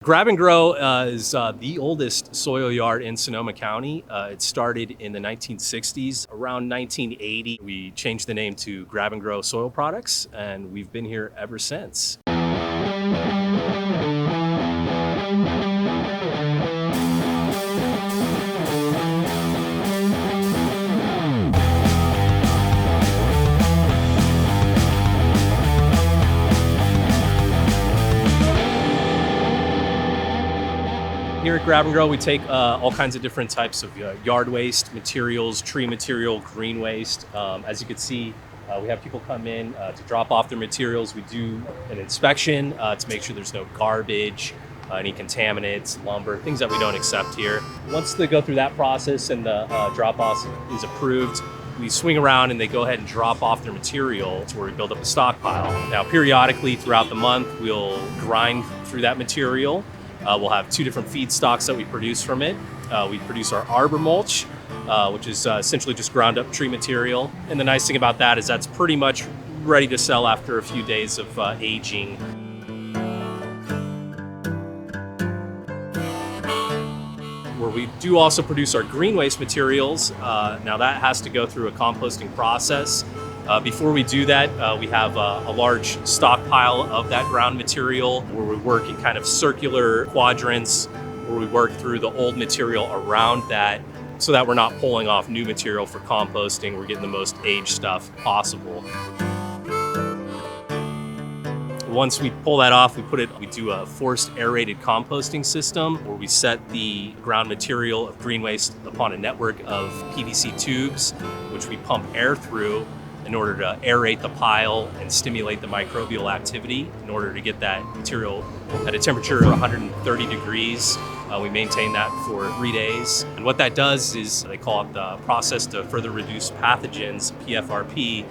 Grab and Grow is the oldest soil yard in Sonoma County. It started in the 1960s. Around 1980, we changed the name to Grab and Grow Soil Products, and we've been here ever since. Here at Grab and Grow, we take all kinds of different types of yard waste materials, tree material, green waste. As you can see, we have people come in to drop off their materials. We do an inspection to make sure there's no garbage, any contaminants, lumber, things that we don't accept here. Once they go through that process and the drop-off is approved, we swing around and they go ahead and drop off their material to where we build up a stockpile. Now, periodically throughout the month, we'll grind through that material. We'll have two different feedstocks that we produce from it. We produce our arbor mulch, which is essentially just ground up tree material. And the nice thing about that is that's pretty much ready to sell after a few days of aging. Where we do also produce our green waste materials. Now that has to go through a composting process. Before we do that, we have a large stockpile of that ground material where we work in kind of circular quadrants where we work through the old material around that so that we're not pulling off new material for composting. We're getting the most aged stuff possible. Once we pull that off, we do a forced aerated composting system where we set the ground material of green waste upon a network of PVC tubes, which we pump air through in order to aerate the pile and stimulate the microbial activity in order to get that material at a temperature of 130 degrees. We maintain that for 3 days. And what that does is they call it the process to further reduce pathogens, PFRP,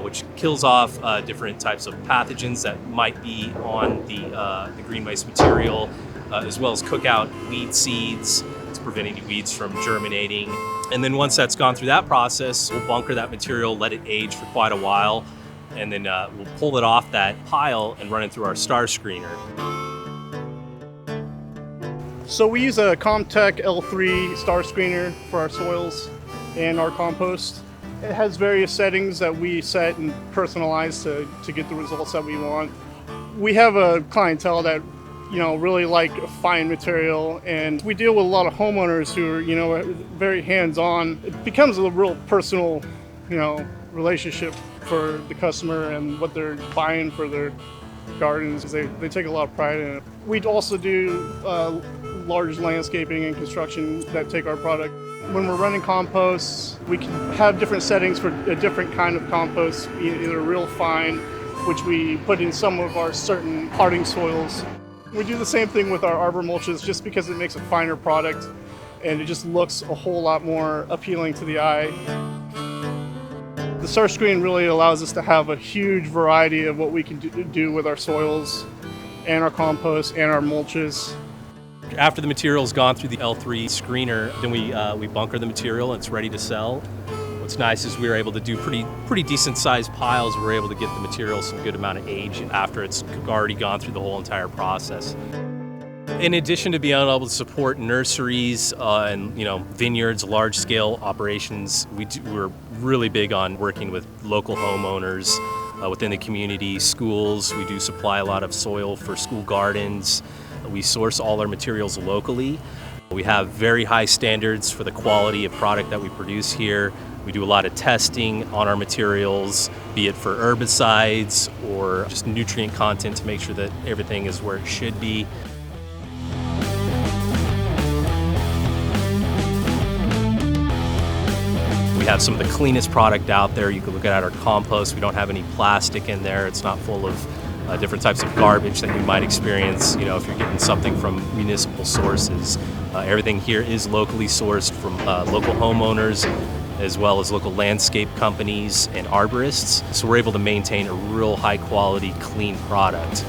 which kills off different types of pathogens that might be on the green waste material, as well as cook out weed seeds to prevent any weeds from germinating. And then once that's gone through that process, we'll bunker that material, let it age for quite a while, and then we'll pull it off that pile and run it through our star screener. So we use a Comtech L3 star screener for our soils and our compost. It has various settings that we set and personalize to get the results that we want. We have a clientele that really like fine material, and we deal with a lot of homeowners who are, very hands-on. It becomes a real personal, relationship for the customer and what they're buying for their gardens. They take a lot of pride in it. We also do large landscaping and construction that take our product. When we're running composts, we can have different settings for a different kind of compost, either real fine, which we put in some of our certain hardy soils. We do the same thing with our arbor mulches just because it makes a finer product and it just looks a whole lot more appealing to the eye. The star screen really allows us to have a huge variety of what we can do with our soils and our compost and our mulches. After the material's gone through the L3 screener, then we bunker the material and it's ready to sell. What's nice is we're able to do pretty decent sized piles. We're able to get the material some good amount of age after it's already gone through the whole entire process. In addition to being able to support nurseries and vineyards, large scale operations, we're really big on working with local homeowners within the community, schools. We do supply a lot of soil for school gardens. We source all our materials locally. We have very high standards for the quality of product that we produce here. We do a lot of testing on our materials, be it for herbicides or just nutrient content to make sure that everything is where it should be. We have some of the cleanest product out there. You can look at our compost. We don't have any plastic in there. It's not full of different types of garbage that you might experience, if you're getting something from municipal sources. Everything here is locally sourced from local homeowners, as well as local landscape companies and arborists. So we're able to maintain a real high quality, clean product.